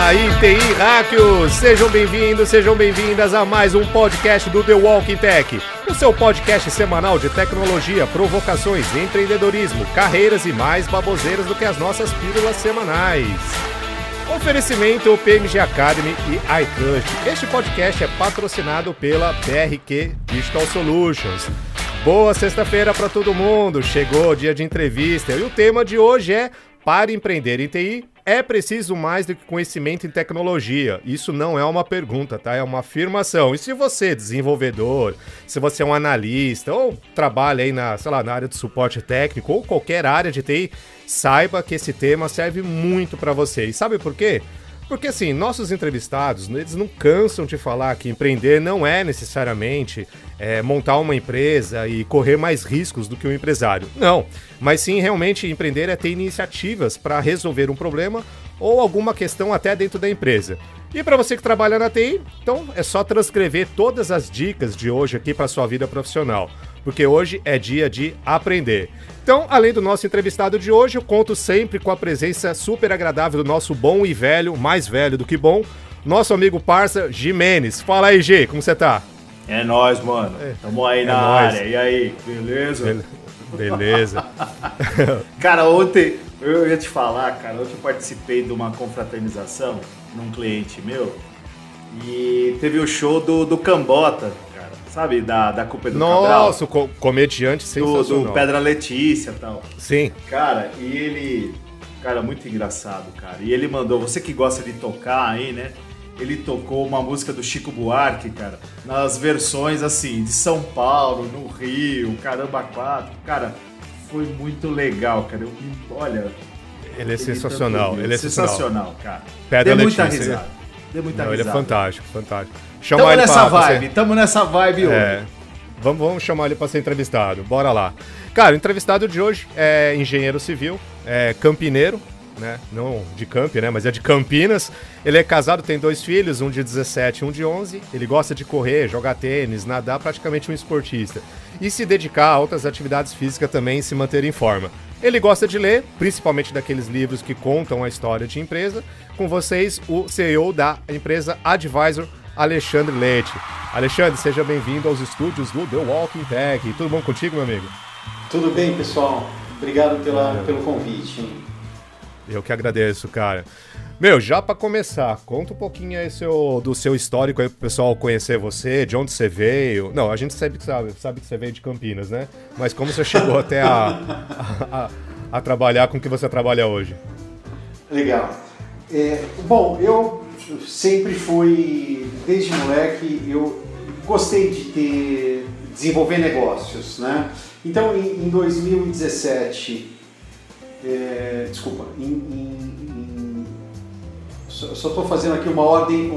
aí, TI Hackers! Sejam bem-vindos, sejam bem-vindas a mais um podcast do The Walking Tech, o seu podcast semanal de tecnologia, provocações, empreendedorismo, carreiras e mais baboseiras do que as nossas pílulas semanais. Oferecimento PMG Academy e iTrust. Este podcast é patrocinado pela BRQ Digital Solutions. Boa sexta-feira para todo mundo, chegou o dia de entrevista e o tema de hoje é: para empreender em TI, é preciso mais do que conhecimento em tecnologia. Isso não é uma pergunta, tá? É uma afirmação. E se você é desenvolvedor, se você é um analista ou trabalha aí na área de suporte técnico ou qualquer área de TI, saiba que esse tema serve muito para você. E sabe por quê? Porque assim, nossos entrevistados, eles não cansam de falar que empreender não é necessariamente montar uma empresa e correr mais riscos do que um empresário. Não, mas sim realmente empreender é ter iniciativas para resolver um problema ou alguma questão até dentro da empresa. E para você que trabalha na TI, então é só transcrever todas as dicas de hoje aqui para sua vida profissional, porque hoje é dia de aprender. Então, além do nosso entrevistado de hoje, eu conto sempre com a presença super agradável do nosso bom e velho, mais velho do que bom, nosso amigo parça Jimenez. Fala aí, G, como você tá? É nóis, mano. Tamo aí na área. E aí, beleza? Beleza. Cara, ontem, eu ia te falar, cara, ontem eu participei de uma confraternização num cliente meu e teve o show do Cambota, cara, sabe? Da Culpa do Cabral. Nossa, o comediante sensacional. Do Pedra Letícia e tal. Sim. Cara, e ele... Cara, muito engraçado, cara. E ele mandou, você que gosta de tocar aí, né? Ele tocou uma música do Chico Buarque, cara, nas versões, assim, de São Paulo, no Rio, Caramba 4. Cara, foi muito legal, cara. Olha... Ele é sensacional, ele é sensacional, cara. Pedra Dê muita Letícia, risada. Dê muita risada. Ele é fantástico, fantástico. Tamo nessa vibe hoje. Vamos chamar ele para ser entrevistado, bora lá. Cara, o entrevistado de hoje é engenheiro civil, é campineiro, né? Não de Camp, né? Mas é de Campinas. Ele é casado, tem 2 filhos, um de 17 e um de 11. Ele gosta de correr, jogar tênis, nadar, praticamente um esportista. E se dedicar a outras atividades físicas também e se manter em forma. Ele gosta de ler, principalmente daqueles livros que contam a história de empresa. Com vocês, o CEO da empresa Advisor, Alexandre Leite. Alexandre, seja bem-vindo aos estúdios do The Walking Tech. Tudo bom contigo, meu amigo? Tudo bem, pessoal. Obrigado pelo convite. Eu que agradeço, cara. Meu, já para começar, conta um pouquinho aí do seu histórico aí pro pessoal conhecer você, de onde você veio. Não, a gente sabe que você veio de Campinas, né? Mas como você chegou até a trabalhar com o que você trabalha hoje? Legal. Bom, eu sempre fui, desde moleque, eu gostei de desenvolver negócios, né? Então, em 2017... só estou fazendo aqui uma ordem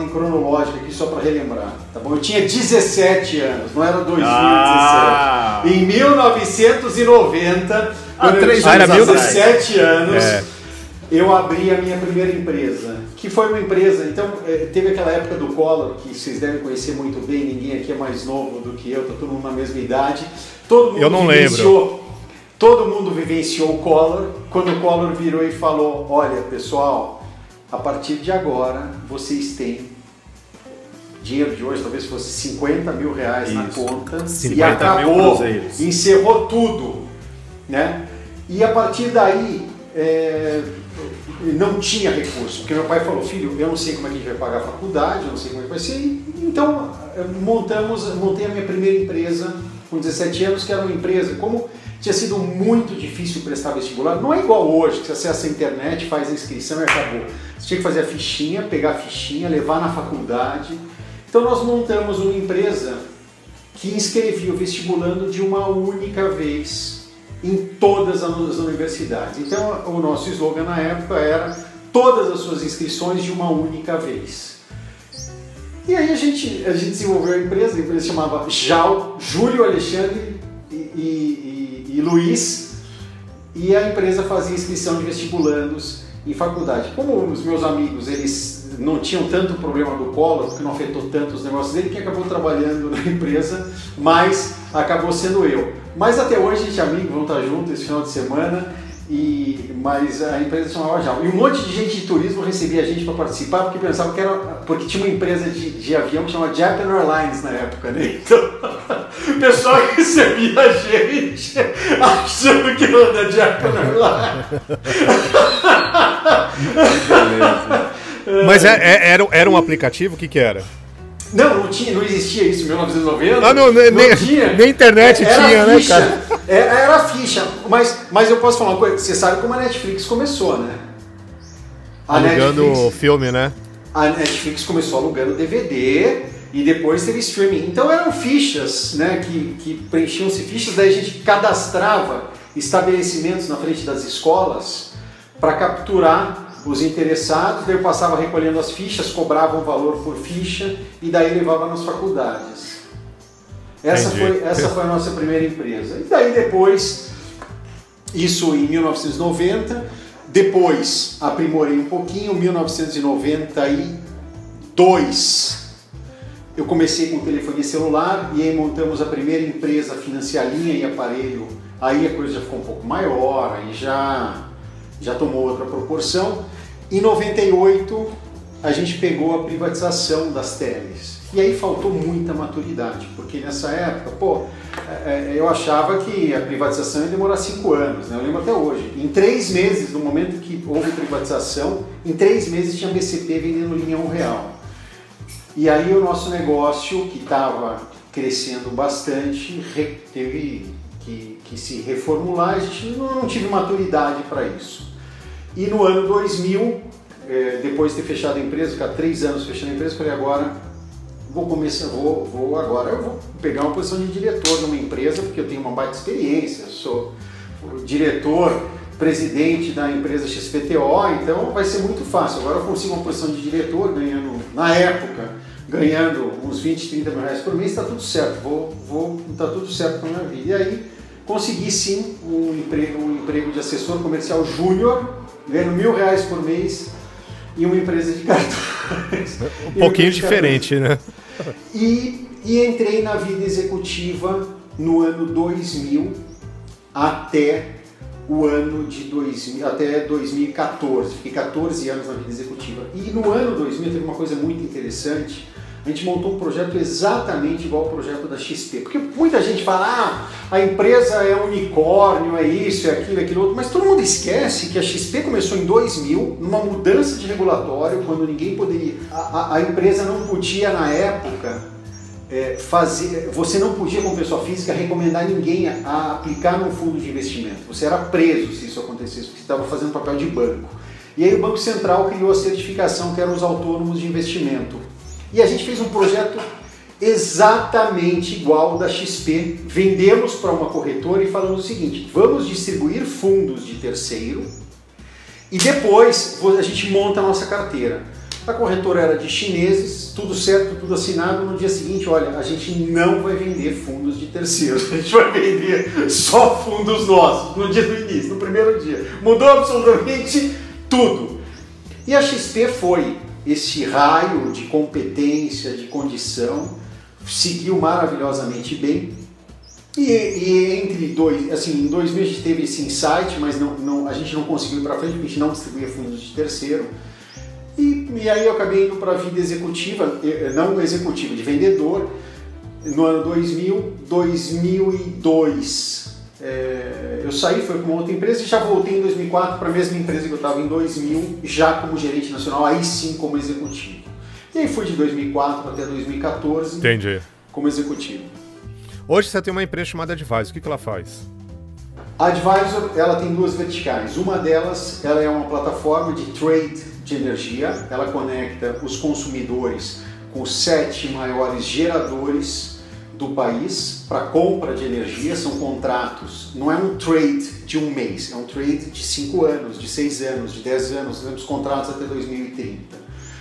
cronológica aqui só para relembrar, tá bom? Eu tinha 17 anos, não era 2017. Em 1990, quando eu tinha 17 anos, eu abri a minha primeira empresa, que foi uma empresa, então teve aquela época do Collor, que vocês devem conhecer muito bem, ninguém aqui é mais novo do que eu, tá todo mundo na mesma idade. Eu não lembro. Todo mundo vivenciou o Collor, quando o Collor virou e falou: olha, pessoal, a partir de agora vocês têm dinheiro de hoje, talvez fosse 50 mil reais na conta, e acabou, encerrou tudo, né? E a partir daí não tinha recurso, porque meu pai falou: filho, eu não sei como é que a gente vai pagar a faculdade, eu não sei como é que vai ser, então montei a minha primeira empresa com 17 anos, que era uma empresa, como tinha sido muito difícil prestar vestibular, não é igual hoje, que você acessa a internet, faz a inscrição e acabou. Você tinha que fazer a fichinha, pegar a fichinha, levar na faculdade. Então nós montamos uma empresa que inscrevia o vestibulando de uma única vez em todas as universidades. Então o nosso slogan na época era: todas as suas inscrições de uma única vez. E aí a gente desenvolveu a empresa chamava JAL, Júlio, Alexandre e Luiz, e a empresa fazia inscrição de vestibulandos em faculdade. Como os meus amigos, eles não tinham tanto problema do Collor, porque não afetou tanto os negócios dele, quem acabou trabalhando na empresa, mas acabou sendo eu. Mas até hoje a gente é amigo, vamos estar juntos esse final de semana, Mas a empresa chamava JAL. E um monte de gente de turismo recebia a gente para participar porque pensava que era. Porque tinha uma empresa de avião que chamava Japan Airlines na época, né? Então o pessoal recebia a gente achando que era da Japan Airlines. Mas era um aplicativo? O que era? Não existia isso em 1990. Não tinha. Nem internet tinha, né, cara? Era ficha, mas eu posso falar uma coisa, você sabe como a Netflix começou, né? Alugando filme, né? A Netflix começou alugando DVD e depois teve streaming. Então eram fichas, né, que preenchiam-se fichas, daí a gente cadastrava estabelecimentos na frente das escolas para capturar os interessados, daí eu passava recolhendo as fichas, cobrava um valor por ficha e daí levava nas faculdades. Essa foi a nossa primeira empresa. E daí depois, isso em 1990, depois aprimorei um pouquinho, 1992, eu comecei com telefonia celular e aí montamos a primeira empresa a financiar linha e aparelho. Aí a coisa já ficou um pouco maior, aí já tomou outra proporção. Em 98, a gente pegou a privatização das teles. E aí faltou muita maturidade, porque nessa época, eu achava que a privatização ia demorar 5 anos, né? Eu lembro até hoje. Em 3 meses, no momento que houve privatização, em 3 meses tinha BCP vendendo linha R$1. E aí o nosso negócio, que estava crescendo bastante, teve que se reformular, a gente não tive maturidade para isso. E no ano 2000, depois de ter fechado a empresa, ficar 3 anos fechando a empresa, eu falei, agora eu vou pegar uma posição de diretor numa empresa, porque eu tenho uma baita experiência, eu sou o diretor, presidente da empresa XPTO, então vai ser muito fácil. Agora eu consigo uma posição de diretor, ganhando uns 20, 30 mil reais por mês, está tudo certo, tá tudo certo com a minha vida. E aí consegui sim um emprego de assessor comercial júnior, ganhando R$1.000 por mês e uma empresa de cartões. Um pouquinho diferente, né? E entrei na vida executiva no ano 2000 até o ano de 2000, até 2014. Fiquei 14 anos na vida executiva. E no ano 2000 teve uma coisa muito interessante. A gente montou um projeto exatamente igual ao projeto da XP. Porque muita gente fala, a empresa é unicórnio, é isso, é aquilo outro. Mas todo mundo esquece que a XP começou em 2000, numa mudança de regulatório, quando ninguém poderia... A empresa não podia, na época, você não podia, como pessoa física, recomendar ninguém a aplicar num fundo de investimento. Você era preso se isso acontecesse, porque você estava fazendo papel de banco. E aí o Banco Central criou a certificação, que eram os autônomos de investimento. E a gente fez um projeto exatamente igual ao da XP. Vendemos para uma corretora e falamos o seguinte, vamos distribuir fundos de terceiro e depois a gente monta a nossa carteira. A corretora era de chineses, tudo certo, tudo assinado. No dia seguinte, olha, a gente não vai vender fundos de terceiros, a gente vai vender só fundos nossos, no dia do início, no primeiro dia. Mudou absolutamente tudo. E a XP foi esse raio de competência, de condição, seguiu maravilhosamente bem. E entre em 2000 a gente teve esse insight, mas a gente não conseguiu ir para frente, porque a gente não distribuía fundos de terceiro. E aí eu acabei indo para a vida executiva, não executiva, de vendedor, no ano 2002. Eu saí, foi para uma outra empresa e já voltei em 2004 para a mesma empresa que eu estava em 2000, já como gerente nacional, aí sim como executivo. E aí fui de 2004 até 2014. Entendi. Como executivo. Hoje você tem uma empresa chamada Advisor, o que ela faz? A Advisor, ela tem 2 verticais. Uma delas, ela é uma plataforma de trade de energia, ela conecta os consumidores com os 7 maiores geradores do país para compra de energia. São contratos, não é um trade de um mês, é um trade de 5 anos, de 6 anos, de 10 anos, temos contratos até 2030.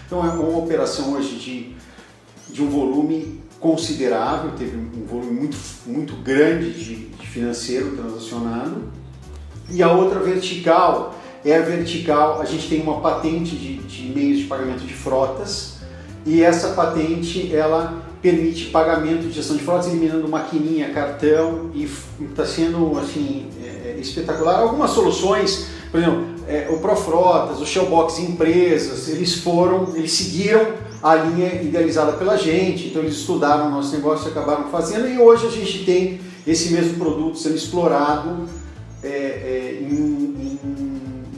Então é uma operação hoje de um volume considerável, teve um volume muito grande de financeiro transacionado. E a outra vertical é a vertical, a gente tem uma patente de meios de pagamento de frotas, e essa patente ela permite pagamento de gestão de frotas eliminando maquininha, cartão, e está sendo assim, espetacular. Algumas soluções, por exemplo, o Profrotas, o Shellbox Empresas, eles seguiram a linha idealizada pela gente, então eles estudaram o nosso negócio e acabaram fazendo, e hoje a gente tem esse mesmo produto sendo explorado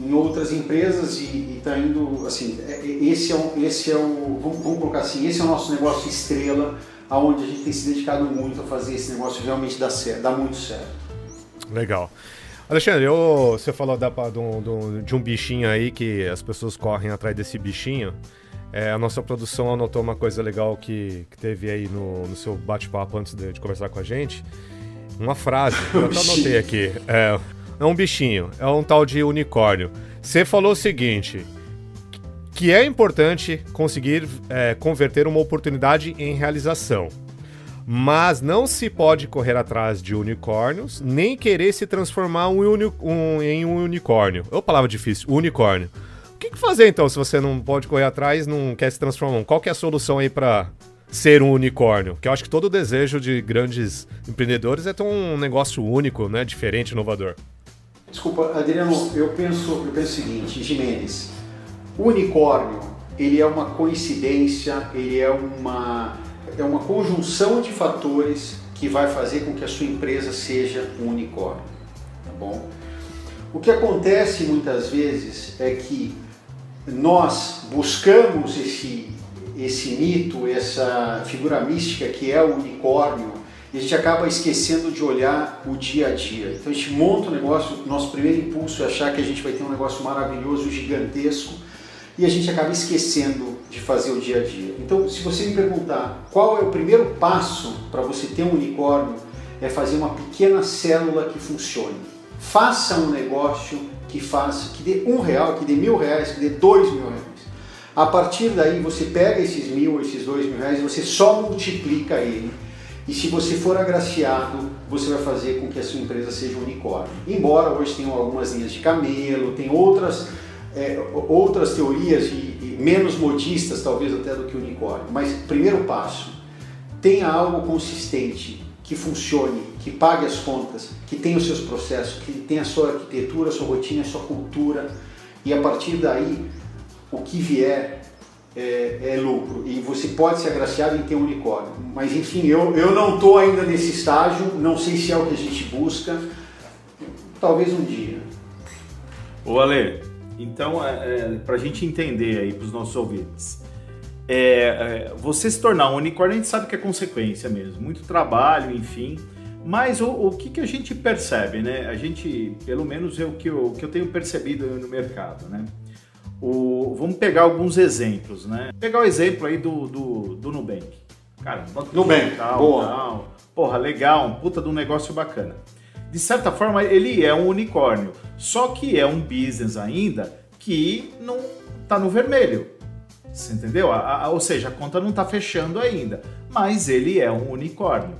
em outras empresas e está indo, assim, vamos colocar assim, esse é o nosso negócio estrela, aonde a gente tem se dedicado muito a fazer esse negócio realmente dar muito certo. Legal. Alexandre, você falou de um bichinho aí que as pessoas correm atrás desse bichinho. A nossa produção anotou uma coisa legal que teve aí no seu bate-papo antes de conversar com a gente. Uma frase, eu até anotei aqui. É um bichinho, é um tal de unicórnio. Você falou o seguinte, que é importante conseguir converter uma oportunidade em realização, mas não se pode correr atrás de unicórnios, nem querer se transformar em um unicórnio. É uma palavra difícil, unicórnio. O que fazer então se você não pode correr atrás, não quer se transformar? Qual que é a solução aí para ser um unicórnio? Que eu acho que todo o desejo de grandes empreendedores é ter um negócio único, né, diferente, inovador. Desculpa, Adriano, eu penso o seguinte, Gimenez, o unicórnio, ele é uma coincidência, ele é uma conjunção de fatores que vai fazer com que a sua empresa seja um unicórnio, tá bom? O que acontece muitas vezes é que nós buscamos esse mito, essa figura mística que é o unicórnio, e a gente acaba esquecendo de olhar o dia a dia. Então a gente monta um negócio, nosso primeiro impulso é achar que a gente vai ter um negócio maravilhoso, gigantesco, e a gente acaba esquecendo de fazer o dia a dia. Então, se você me perguntar qual é o primeiro passo para você ter um unicórnio, é fazer uma pequena célula que funcione. Faça um negócio que dê R$1, que dê R$1.000, que dê R$2.000. A partir daí, você pega esses R$1.000, esses R$2.000, você só multiplica ele. E se você for agraciado, você vai fazer com que a sua empresa seja um unicórnio. Embora hoje tenham algumas linhas de camelo, tem outras teorias e menos modistas talvez até do que o unicórnio. Mas primeiro passo, tenha algo consistente, que funcione, que pague as contas, que tenha os seus processos, que tenha a sua arquitetura, a sua rotina, a sua cultura, e a partir daí o que vier é lucro, e você pode ser agraciado em ter um unicórnio. Mas enfim, eu não estou ainda nesse estágio, não sei se é o que a gente busca, talvez um dia. Ô Ale, então para a gente entender aí para os nossos ouvintes, você se tornar um unicórnio a gente sabe que é consequência mesmo, muito trabalho, enfim, mas o que a gente percebe, né? A gente, pelo menos é o que eu tenho percebido no mercado, né? Vamos pegar alguns exemplos, né? Pegar o exemplo aí do Nubank. Cara, Nubank, boa. Tal. Porra, legal, um puta de um negócio bacana. De certa forma, ele é um unicórnio, só que é um business ainda que não tá no vermelho. Você entendeu? Ou seja, a conta não tá fechando ainda, mas ele é um unicórnio.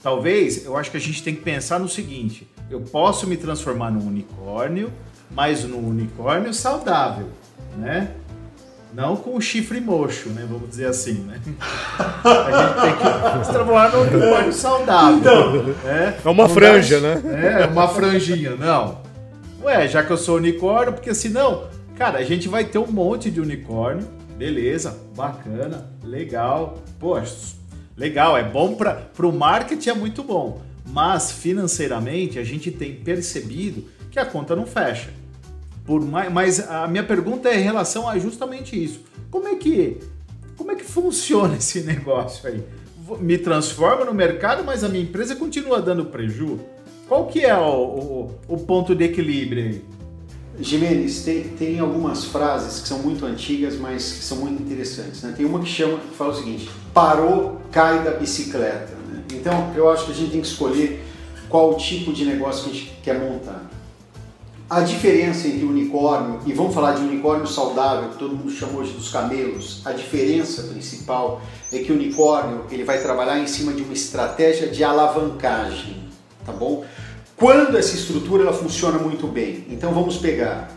Talvez, eu acho que a gente tem que pensar no seguinte, eu posso me transformar num unicórnio, mas num unicórnio saudável, né? Não com o chifre mocho, né? Vamos dizer assim, né? A gente tem que se transformar num unicórnio saudável. Então, é uma franja, né? É uma franjinha, não. Ué, já que eu sou unicórnio, porque senão, cara, a gente vai ter um monte de unicórnio, beleza, bacana, legal, poxa, legal, é bom para o marketing, é muito bom, mas financeiramente a gente tem percebido que a conta não fecha. Mas a minha pergunta é em relação a justamente isso. Como é que funciona esse negócio aí? Me transforma no mercado, mas a minha empresa continua dando prejuízo? Qual que é o ponto de equilíbrio aí? Gimenez, tem algumas frases que são muito antigas, mas que são muito interessantes, né? Tem uma que fala o seguinte, parou, cai da bicicleta, né? Então, eu acho que a gente tem que escolher qual tipo de negócio que a gente quer montar. A diferença entre unicórnio, e vamos falar de unicórnio saudável, que todo mundo chamou hoje dos camelos, a diferença principal é que o unicórnio ele vai trabalhar em cima de uma estratégia de alavancagem, tá bom? Quando essa estrutura ela funciona muito bem, então vamos pegar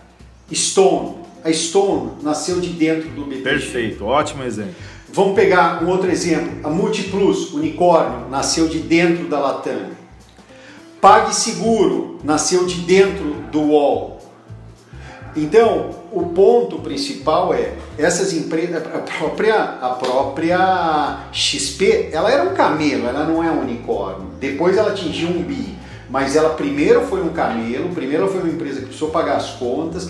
Stone. A Stone nasceu de dentro do BTG. Perfeito, ótimo exemplo. Vamos pegar um outro exemplo, a Multiplus, unicórnio, nasceu de dentro da Latam. PagSeguro nasceu de dentro do UOL. Então, o ponto principal é, essas empresas, a própria XP, ela era um camelo, ela não é um unicórnio. Depois ela atingiu um bi, mas ela primeiro foi um camelo, primeiro ela foi uma empresa que precisou pagar as contas.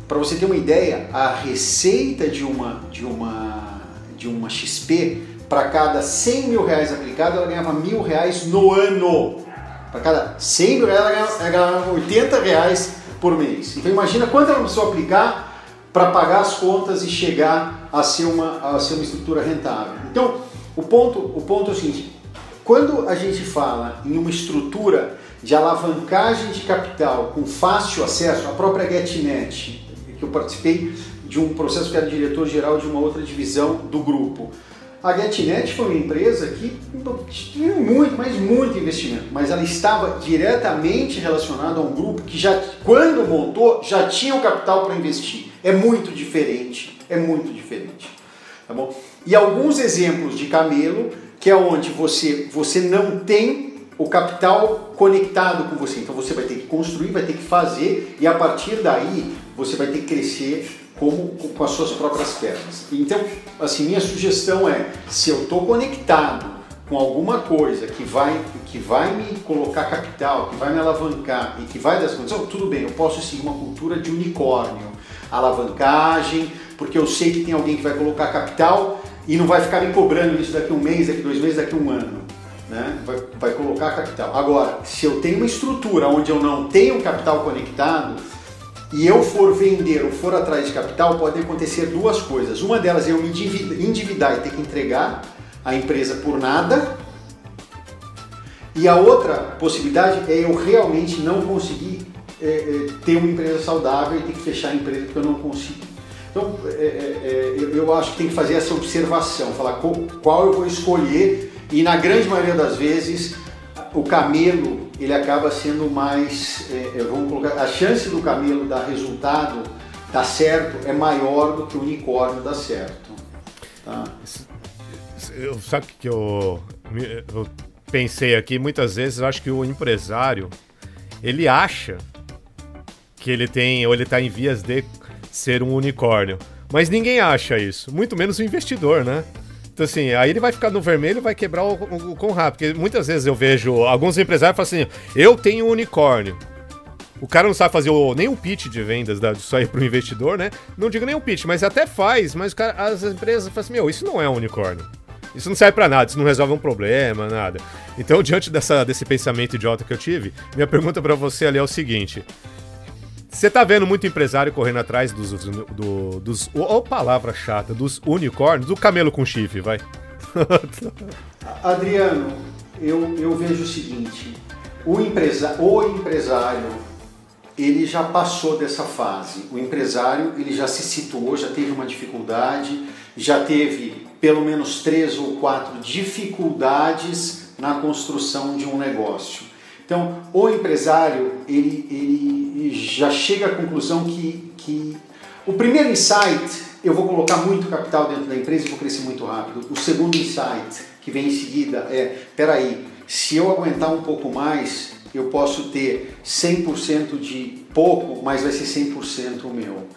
Para você ter uma ideia, a receita de uma XP, para cada 100 mil reais aplicado, ela ganhava R$1.000 no ano. Para cada 100 mil reais, ela ganhava R$80 por mês. Então imagina quanto ela precisou aplicar para pagar as contas e chegar a ser uma estrutura rentável. Então, o ponto é o seguinte, quando a gente fala em uma estrutura de alavancagem de capital com fácil acesso, a própria GetNet, que eu participei de um processo que era diretor-geral de uma outra divisão do grupo. A GetNet foi uma empresa que tinha muito investimento, mas ela estava diretamente relacionada a um grupo que já, quando montou, já tinha o capital para investir. É muito diferente, tá bom? E alguns exemplos de camelo, que é onde você não tem o capital conectado com você, então você vai ter que construir, vai ter que fazer, e a partir daí você vai ter que crescer com as suas próprias pernas. Então, assim, minha sugestão é, se eu estou conectado com alguma coisa que vai me colocar capital, que vai me alavancar e que vai dar as condições, tudo bem, eu posso seguir uma cultura de unicórnio, alavancagem, porque eu sei que tem alguém que vai colocar capital e não vai ficar me cobrando isso daqui a um mês, daqui a 2 meses, daqui a um ano. Né? Vai colocar capital. Agora, se eu tenho uma estrutura onde eu não tenho capital conectado, e eu for vender ou for atrás de capital, pode acontecer duas coisas. Uma delas é eu me endividar e ter que entregar a empresa por nada. E a outra possibilidade é eu realmente não conseguir ter uma empresa saudável e ter que fechar a empresa porque eu não consigo. Então, eu acho que tem que fazer essa observação, falar qual eu vou escolher, e na grande maioria das vezes o camelo ele acaba sendo mais, vamos colocar, a chance do camelo dar resultado, dar certo, é maior do que o unicórnio dar certo. Tá? Sabe o que eu pensei aqui? Muitas vezes eu acho que o empresário, ele acha que ele tem, ou ele está em vias de ser um unicórnio, mas ninguém acha isso, muito menos o investidor, né? Então, assim, aí ele vai ficar no vermelho e vai quebrar o com rápido. Porque muitas vezes eu vejo alguns empresários falando assim, eu tenho um unicórnio. O cara não sabe fazer nem um pitch de vendas disso aí pro investidor, né? Não digo nem um pitch, mas até faz. Mas as empresas falam assim, isso não é um unicórnio. Isso não serve pra nada, isso não resolve um problema, nada. Então, diante desse pensamento idiota que eu tive, minha pergunta pra você ali é o seguinte... Você tá vendo muito empresário correndo atrás dos palavra chata, dos unicórnios, do camelo com chifre, vai. Adriano, eu vejo o seguinte, o empresário, ele já passou dessa fase. O empresário, ele já se situou, já teve uma dificuldade, já teve pelo menos 3 ou 4 dificuldades na construção de um negócio. Então, o empresário, ele já chega à conclusão que o primeiro insight, eu vou colocar muito capital dentro da empresa e vou crescer muito rápido. O segundo insight, que vem em seguida, peraí, se eu aguentar um pouco mais, eu posso ter 100% de pouco, mas vai ser 100% o meu.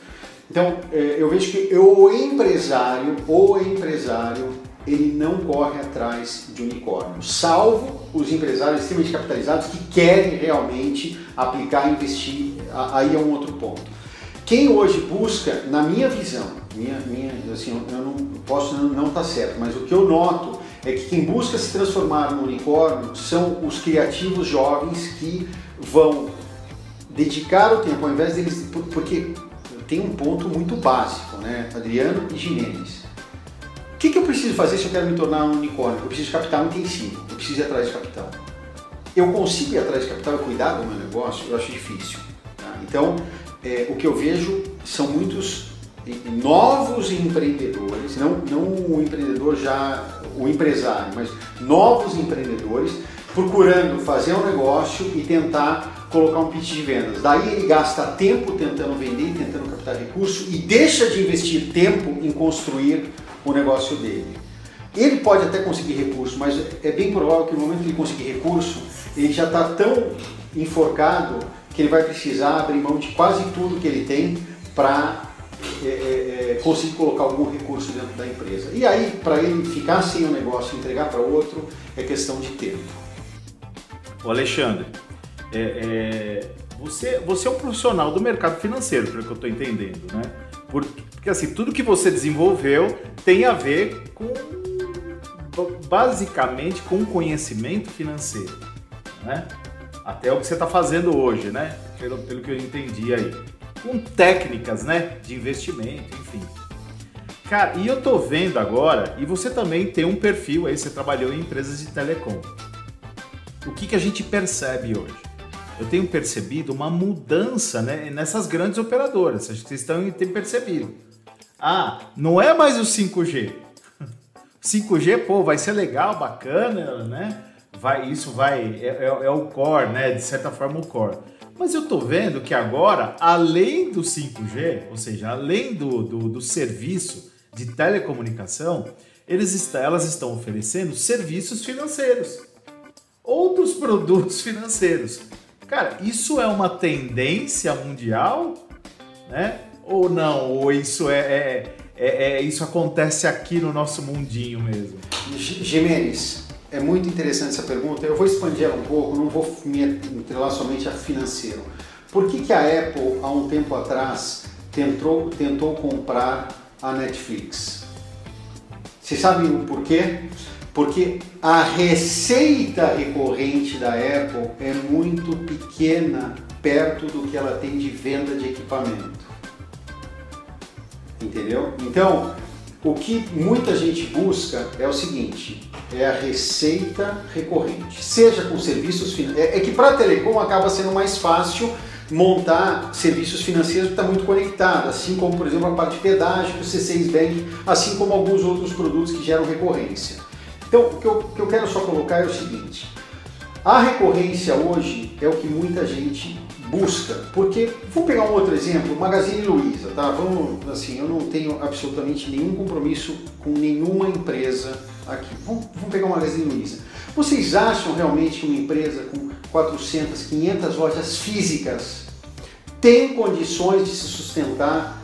Então, eu vejo que o empresário, ele não corre atrás de unicórnio, salvo os empresários extremamente capitalizados que querem realmente aplicar e investir, aí é um outro ponto. Quem hoje busca, na minha visão, assim, eu não posso não estar certo, mas o que eu noto é que quem busca se transformar no unicórnio são os criativos jovens que vão dedicar o tempo, ao invés deles, porque tem um ponto muito básico, né, Adriano e Jimenez. O que eu preciso fazer se eu quero me tornar um unicórnio? Eu preciso de capital intensivo, eu preciso ir atrás de capital. Eu consigo ir atrás de capital e cuidar do meu negócio? Eu acho difícil. Tá? Então, o que eu vejo são muitos novos empreendedores, não o empreendedor já, o empresário, mas novos empreendedores procurando fazer um negócio e tentar colocar um pitch de vendas. Daí ele gasta tempo tentando vender, tentando captar recurso e deixa de investir tempo em construir o negócio dele. Ele pode até conseguir recurso, mas é bem provável que no momento que ele conseguir recurso, ele já está tão enforcado que ele vai precisar abrir mão de quase tudo que ele tem para conseguir colocar algum recurso dentro da empresa. E aí, para ele ficar sem o negócio e entregar para outro, é questão de tempo. Ô Alexandre, você é um profissional do mercado financeiro, pelo que eu estou entendendo, né? Porque assim, tudo que você desenvolveu tem a ver basicamente com conhecimento financeiro, né? Até o que você está fazendo hoje, né? Pelo que eu entendi aí. Com técnicas, né? De investimento, enfim. Cara, e eu tô vendo agora, e você também tem um perfil aí, você trabalhou em empresas de telecom. O que a gente percebe hoje? Eu tenho percebido uma mudança, né, nessas grandes operadoras. Acho que vocês têm percebido. Não é mais o 5G. 5G, pô, vai ser legal, bacana, né? É o core, né? De certa forma o core. Mas eu tô vendo que agora, além do 5G, ou seja, além do serviço de telecomunicação, elas estão oferecendo serviços financeiros. Outros produtos financeiros. Cara, isso é uma tendência mundial, né? Ou não? Ou isso isso acontece aqui no nosso mundinho mesmo? Jimenez, é muito interessante essa pergunta. Eu vou expandir ela um pouco, não vou me entrelar somente a financeiro. Por que a Apple, há um tempo atrás, tentou comprar a Netflix? Vocês sabem o porquê? Porque a receita recorrente da Apple é muito pequena perto do que ela tem de venda de equipamento. Entendeu? Então, o que muita gente busca é o seguinte, é a receita recorrente, seja com serviços financeiros. É que para a telecom acaba sendo mais fácil montar serviços financeiros que está muito conectado, assim como, por exemplo, a parte de pedágio, o C6 Bank, assim como alguns outros produtos que geram recorrência. Então, o que eu quero só colocar é o seguinte, a recorrência hoje é o que muita gente busca, porque, vou pegar um outro exemplo, Magazine Luiza, tá? Eu não tenho absolutamente nenhum compromisso com nenhuma empresa aqui. Vamos pegar o Magazine Luiza. Vocês acham realmente que uma empresa com 400, 500 lojas físicas tem condições de se sustentar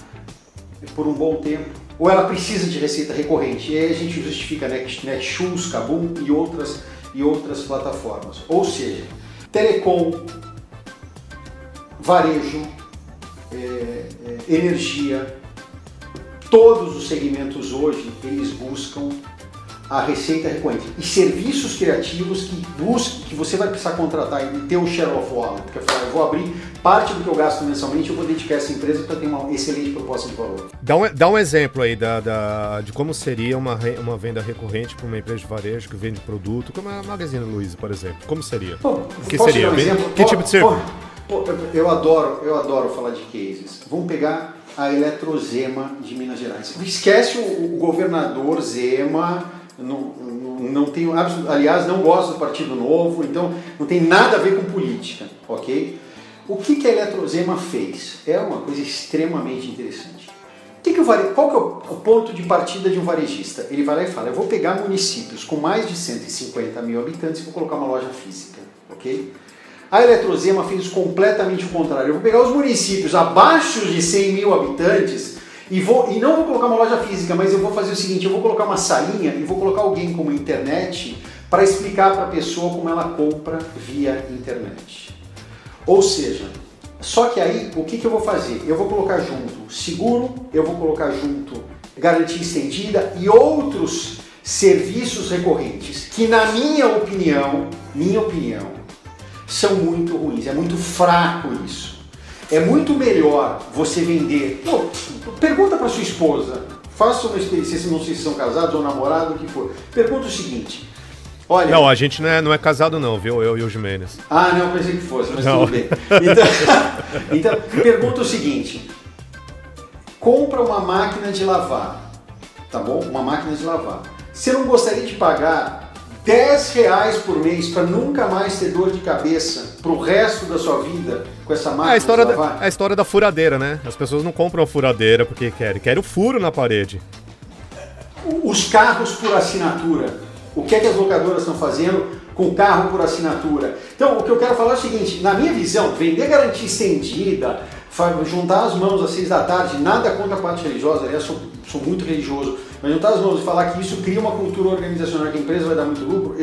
por um bom tempo? Ou ela precisa de receita recorrente? E aí a gente justifica Netshoes, Kabum e outras plataformas. Ou seja, telecom, varejo, energia, todos os segmentos hoje, eles buscam a receita recorrente. E serviços criativos que você vai precisar contratar e ter um share of wallet, porque eu vou abrir parte do que eu gasto mensalmente, eu vou dedicar a essa empresa para ter uma excelente proposta de valor. Dá um exemplo aí de como seria uma venda recorrente para uma empresa de varejo que vende produto, como a Magazine Luiza, por exemplo. Como seria? Que seria? Que tipo de serviço? Eu adoro falar de cases. Vamos pegar a Eletrozema de Minas Gerais. Esquece o governador Zema, não tenho, aliás, não gosto do Partido Novo, então não tem nada a ver com política, ok? O que a Eletrozema fez? É uma coisa extremamente interessante. Qual que é o ponto de partida de um varejista? Ele vai lá e fala, eu vou pegar municípios com mais de 150 mil habitantes e vou colocar uma loja física, ok? A Eletrozema fez completamente o contrário. Eu vou pegar os municípios abaixo de 100 mil habitantes e não vou colocar uma loja física, mas eu vou fazer o seguinte, eu vou colocar uma salinha e vou colocar alguém com uma internet para explicar para a pessoa como ela compra via internet. Ou seja, só que aí o que eu vou fazer? Eu vou colocar junto seguro, eu vou colocar junto garantia estendida e outros serviços recorrentes que, na minha opinião, são muito ruins, é muito fraco isso. É muito melhor você vender... pergunta para sua esposa, faça uma experiência, não sei se são casados ou namorados, o que for. Pergunta o seguinte, olha... Não, a gente não é casado não, viu? Eu e o Jimenez. Ah, não, eu pensei que fosse, mas tudo bem. Então, pergunta o seguinte, compra uma máquina de lavar, tá bom? Uma máquina de lavar. Você não gostaria de pagar R$10 por mês para nunca mais ter dor de cabeça pro resto da sua vida com essa máquina de lavar? É a história da furadeira, né? As pessoas não compram a furadeira porque querem o furo na parede. Os carros por assinatura. O que é que as locadoras estão fazendo com carro por assinatura? Então, o que eu quero falar é o seguinte, na minha visão, vender garantia estendida, juntar as mãos às 6 da tarde, nada contra a parte religiosa, aliás, sou muito religioso, mas juntar as mãos e falar que isso cria uma cultura organizacional que a empresa vai dar muito lucro,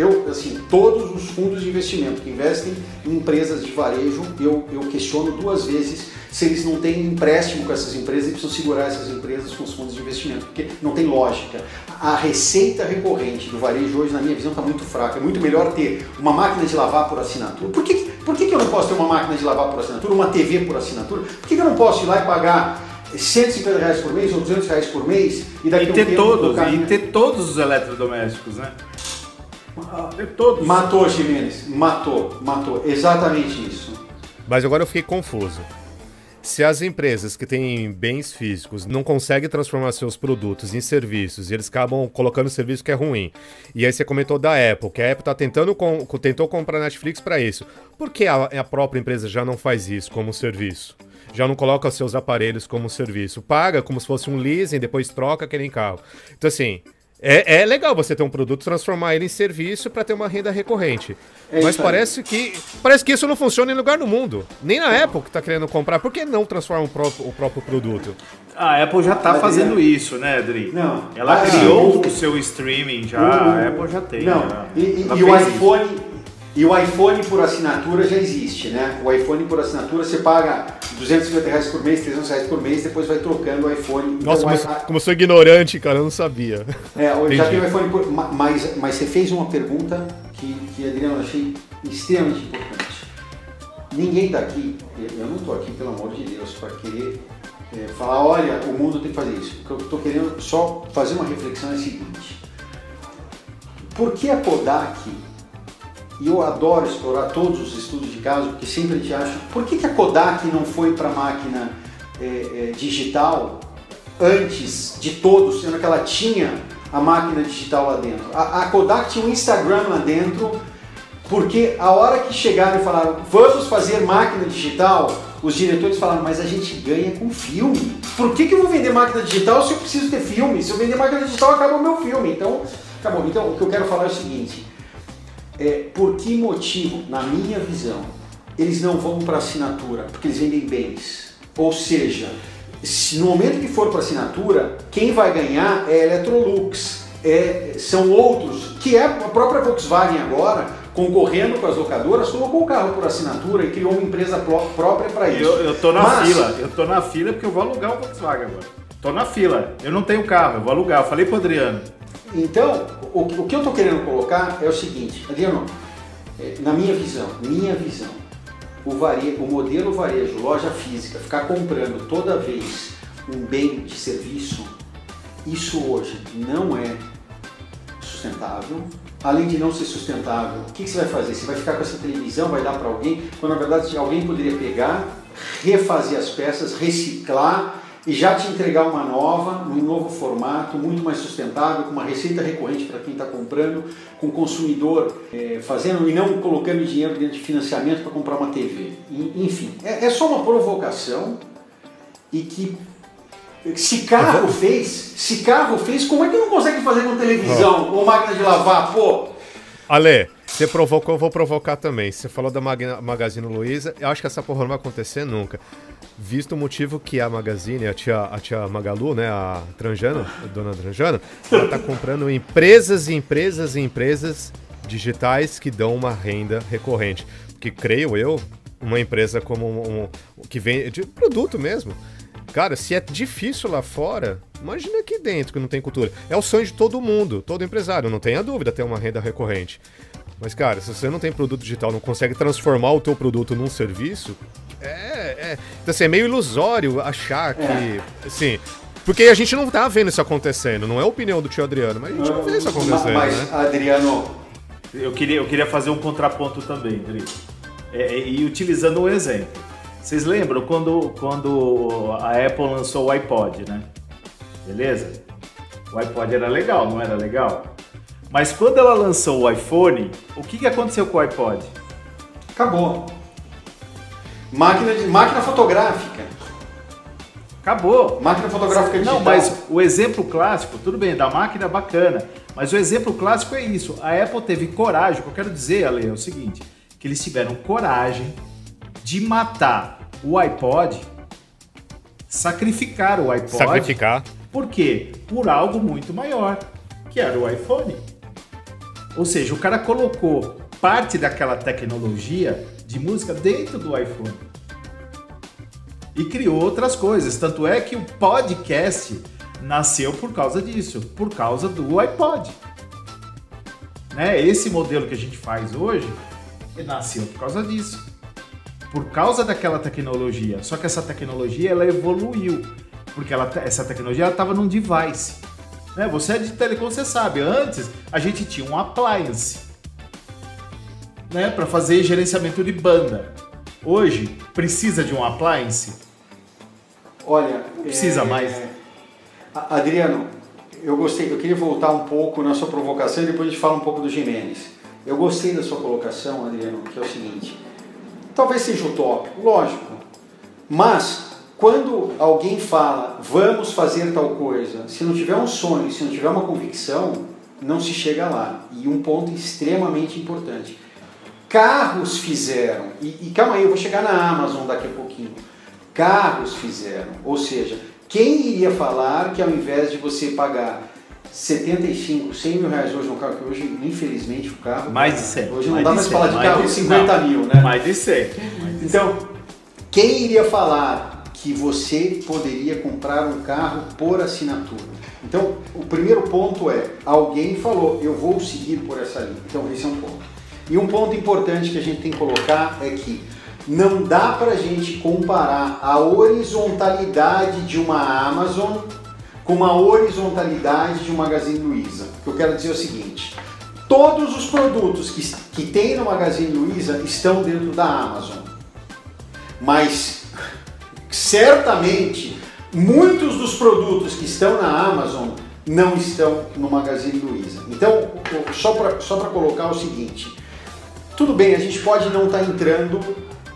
todos os fundos de investimento que investem em empresas de varejo, eu questiono 2 vezes se eles não têm empréstimo com essas empresas e precisam segurar essas empresas com os fundos de investimento, porque não tem lógica. A receita recorrente do varejo hoje, na minha visão, está muito fraca. É muito melhor ter uma máquina de lavar por assinatura. Por que eu não posso ter uma máquina de lavar por assinatura, uma TV por assinatura? Por que eu não posso ir lá e pagar R$150 por mês ou R$200 por mês e ter todos os eletrodomésticos, né? Ter todos. Matou, Ximenes. Matou. Exatamente isso. Mas agora eu fiquei confuso. Se as empresas que têm bens físicos não conseguem transformar seus produtos em serviços e eles acabam colocando serviço que é ruim, e aí você comentou da Apple, que a Apple tentou comprar a Netflix para isso, por que a própria empresa já não faz isso como serviço? Já não coloca seus aparelhos como serviço? Paga como se fosse um leasing, depois troca que nem carro. Então assim, é legal você ter um produto, transformar ele em serviço para ter uma renda recorrente. Mas parece que isso não funciona em lugar no mundo. Nem na Apple que está querendo comprar. Por que não transforma o próprio produto? A Apple já está fazendo isso, né, Adri? Não. Ela criou o seu streaming já, a Apple já tem. Não. E o iPhone por assinatura já existe, né? O iPhone por assinatura você paga R$250 por mês, R$300 por mês, depois vai trocando o iPhone. Nossa, como eu sou ignorante, cara, eu não sabia. Já tem o iPhone por... Mas você fez uma pergunta que Adriano, eu achei extremamente importante. Ninguém está aqui, eu não estou aqui, pelo amor de Deus, para querer falar, olha, o mundo tem que fazer isso. O que eu estou querendo só fazer uma reflexão é o seguinte. Por que a Kodak... E eu adoro explorar todos os estudos de caso, porque sempre a gente acha... Por que a Kodak não foi para a máquina digital antes de todos, sendo que ela tinha a máquina digital lá dentro? A Kodak tinha um Instagram lá dentro, porque a hora que chegaram e falaram vamos fazer máquina digital, os diretores falaram, mas a gente ganha com filme. Por que eu vou vender máquina digital se eu preciso ter filme? Se eu vender máquina digital, acaba o meu filme. Então, acabou. Então, o que eu quero falar é o seguinte... por que motivo, na minha visão, eles não vão para assinatura? Porque eles vendem bens. Ou seja, se no momento que for para assinatura, quem vai ganhar é a Electrolux, são outros, que é a própria Volkswagen agora, concorrendo com as locadoras, colocou o carro por assinatura e criou uma empresa própria para isso. Eu tô na fila porque eu vou alugar o Volkswagen agora. Tô na fila, eu não tenho carro, eu vou alugar, eu falei pro Adriano. Então, o que eu estou querendo colocar é o seguinte, Adriano, na minha visão, o modelo varejo, loja física, ficar comprando toda vez um bem de serviço, isso hoje não é sustentável. Além de não ser sustentável, o que você vai fazer? Você vai ficar com essa televisão, vai dar para alguém, quando na verdade alguém poderia pegar, refazer as peças, reciclar, e já te entregar uma nova, num novo formato, muito mais sustentável, com uma receita recorrente para quem está comprando, com o consumidor fazendo e não colocando dinheiro dentro de financiamento para comprar uma TV. Enfim, é só uma provocação e que se carro fez, como é que não consegue fazer com televisão ou máquina de lavar, pô? Ale, você provocou, eu vou provocar também. Você falou da Magazine Luiza, eu acho que essa porra não vai acontecer nunca. Visto o motivo que a Magazine, a tia Magalu, né, a dona Tranjano, ela tá comprando empresas digitais que dão uma renda recorrente. Que creio eu, uma empresa como que vende de produto mesmo. Cara, se é difícil lá fora, imagina aqui dentro que não tem cultura. É o sonho de todo mundo, todo empresário, não tenha dúvida, ter uma renda recorrente. Mas, cara, se você não tem produto digital, não consegue transformar o teu produto num serviço, então, assim, é meio ilusório achar que, assim... Porque a gente não tá vendo isso acontecendo, não é a opinião do tio Adriano, mas a gente não vê isso acontecendo, mas, né? Adriano... Eu queria fazer um contraponto também, Adri. E utilizando um exemplo. Vocês lembram quando a Apple lançou o iPod, né? Beleza? O iPod era legal, não era legal? Mas quando ela lançou o iPhone, o que aconteceu com o iPod? Acabou. Máquina fotográfica. Acabou. Máquina fotográfica digital. Não, mas o exemplo clássico, tudo bem, da máquina é bacana, mas o exemplo clássico é isso. A Apple teve coragem, o que eu quero dizer, Ale, é o seguinte, que eles tiveram coragem de matar o iPod, sacrificar o iPod. Sacrificar. Por quê? Por algo muito maior, que era o iPhone. Ou seja, o cara colocou parte daquela tecnologia de música dentro do iPhone. E criou outras coisas. Tanto é que o podcast nasceu por causa disso, por causa do iPod. Né? Esse modelo que a gente faz hoje nasceu por causa disso. Por causa daquela tecnologia. Só que essa tecnologia ela evoluiu. Porque essa tecnologia estava num device. Né? Você é de telecom, você sabe. Antes a gente tinha um appliance, né? Para fazer gerenciamento de banda. Hoje precisa de um appliance? Olha, não precisa mais. Adriano, eu gostei, eu queria voltar um pouco na sua provocação e depois a gente fala um pouco do Jimenez. Eu gostei da sua colocação, Adriano, que é o seguinte, talvez seja utópico, lógico, mas quando alguém fala, vamos fazer tal coisa, se não tiver um sonho, se não tiver uma convicção, não se chega lá. E um ponto extremamente importante, carros fizeram, e calma aí, eu vou chegar na Amazon daqui a pouquinho, carros fizeram, ou seja, quem iria falar que ao invés de você pagar 75, 100 mil reais hoje no carro, que hoje, infelizmente, o carro... Mais de 100. Hoje não dá mais falar de carro de 50 mil, né? Mais de 100. Então, quem iria falar que você poderia comprar um carro por assinatura? Então, o primeiro ponto é, alguém falou, eu vou seguir por essa linha. Então, esse é um ponto. E um ponto importante que a gente tem que colocar é que não dá para a gente comparar a horizontalidade de uma Amazon com a horizontalidade de um Magazine Luiza. O que eu quero dizer é o seguinte, todos os produtos que tem no Magazine Luiza estão dentro da Amazon, mas certamente muitos dos produtos que estão na Amazon não estão no Magazine Luiza. Então, só para colocar o seguinte, tudo bem, a gente pode não estar entrando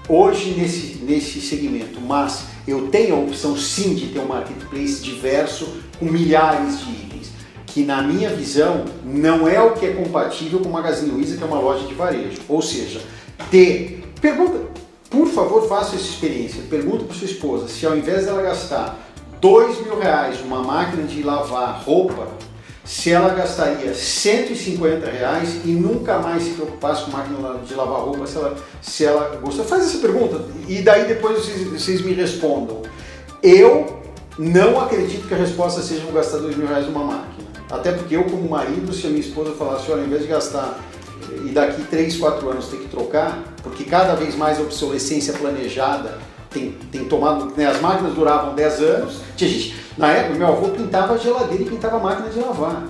hoje nesse segmento, mas eu tenho a opção sim de ter um marketplace diverso com milhares de itens, que na minha visão não é o que é compatível com o Magazine Luiza, que é uma loja de varejo. Ou seja, pergunta, por favor, faça essa experiência, pergunta para sua esposa se ao invés dela gastar R$2.000 numa máquina de lavar roupa, se ela gastaria R$150 e nunca mais se preocupasse com máquina de lavar roupa, se ela gosta. Faz essa pergunta e daí depois vocês me respondam. Eu não acredito que a resposta seja vou gastar R$2.000 numa máquina. Até porque eu, como marido, se a minha esposa falasse, olha, ao invés de gastar e daqui 3, 4 anos ter que trocar, porque cada vez mais a obsolescência planejada tem tomado, né, as máquinas duravam 10 anos, tinha gente, na época meu avô pintava a geladeira e pintava a máquina de lavar,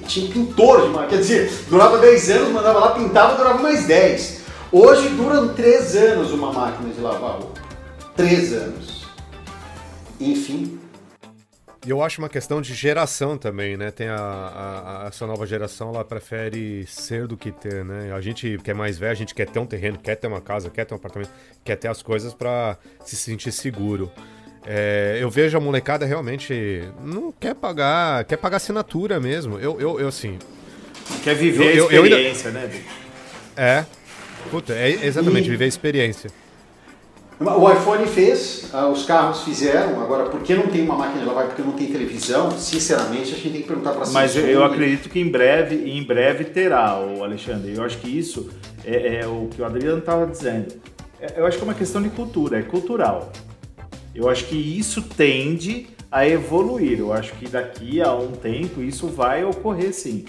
tinha pintor de máquina, quer dizer, durava 10 anos, mandava lá, pintava, durava mais 10. Hoje duram 3 anos uma máquina de lavar roupa, 3 anos, enfim. E eu acho uma questão de geração também, né? Tem essa nova geração, ela prefere ser do que ter, né? A gente que é mais velho, a gente quer ter um terreno, quer ter uma casa, quer ter um apartamento, quer ter as coisas pra se sentir seguro. Eu vejo a molecada realmente não quer pagar assinatura mesmo. Eu assim... Quer viver a experiência, né? Puta, exatamente, viver a experiência. O iPhone fez, os carros fizeram, agora por que não tem uma máquina de lavar, porque não tem televisão, sinceramente a gente tem que perguntar para si. Mas eu acredito que em breve terá, o Alexandre. Eu acho que isso é o que o Adriano estava dizendo. Eu acho que é uma questão de cultura, é cultural. Eu acho que isso tende a evoluir. Eu acho que daqui a um tempo isso vai ocorrer sim.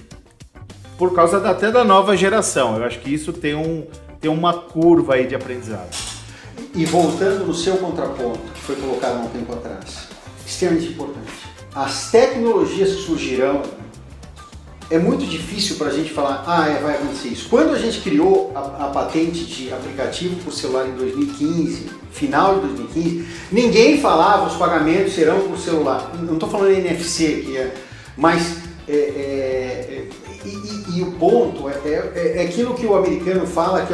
Por causa até da nova geração. Eu acho que isso tem uma curva aí de aprendizado. E voltando no seu contraponto, que foi colocado há um tempo atrás, extremamente importante. As tecnologias que surgirão, é muito difícil para a gente falar, vai acontecer isso. Quando a gente criou a patente de aplicativo por celular em 2015, final de 2015, ninguém falava os pagamentos serão por celular. Não estou falando NFC, mas e o ponto é aquilo que o americano fala, que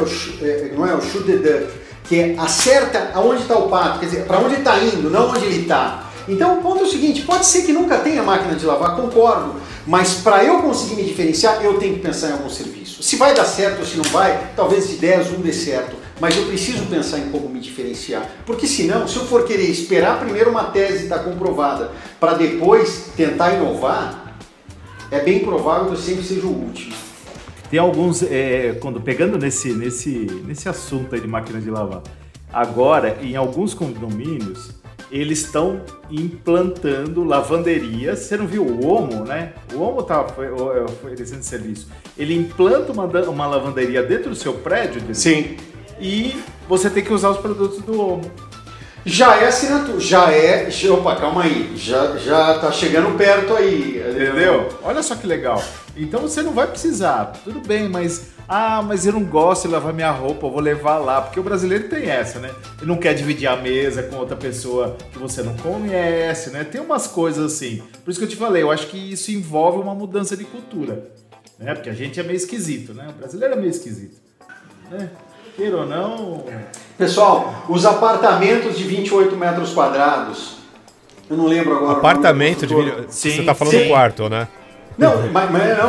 não é o shoot the duck, que é acerta aonde está o pato, quer dizer, para onde está indo, não onde ele está. Então o ponto é o seguinte, pode ser que nunca tenha máquina de lavar, concordo, mas para eu conseguir me diferenciar, eu tenho que pensar em algum serviço. Se vai dar certo ou se não vai, talvez de 10 um dê certo, mas eu preciso pensar em como me diferenciar, porque senão, se eu for querer esperar primeiro uma tese estar comprovada para depois tentar inovar, é bem provável que eu sempre seja o último. Tem alguns, pegando nesse assunto aí de máquina de lavar, agora em alguns condomínios eles estão implantando lavanderias. Você não viu o Omo, né? O Omo está oferecendo serviço. Ele implanta uma lavanderia dentro do seu prédio, sim, e você tem que usar os produtos do Omo. Já é assinatura, opa, calma aí, já tá chegando perto aí. Entendeu? Olha só que legal. Então você não vai precisar, tudo bem, mas eu não gosto de lavar minha roupa, eu vou levar lá, porque o brasileiro tem essa, né? Ele não quer dividir a mesa com outra pessoa que você não conhece, né? Tem umas coisas assim. Por isso que eu te falei, eu acho que isso envolve uma mudança de cultura, né? Porque a gente é meio esquisito, né? O brasileiro é meio esquisito, né? Queira ou não... Pessoal, os apartamentos de 28 metros quadrados, eu não lembro agora... Apartamento de... Você está falando do quarto, né? Não,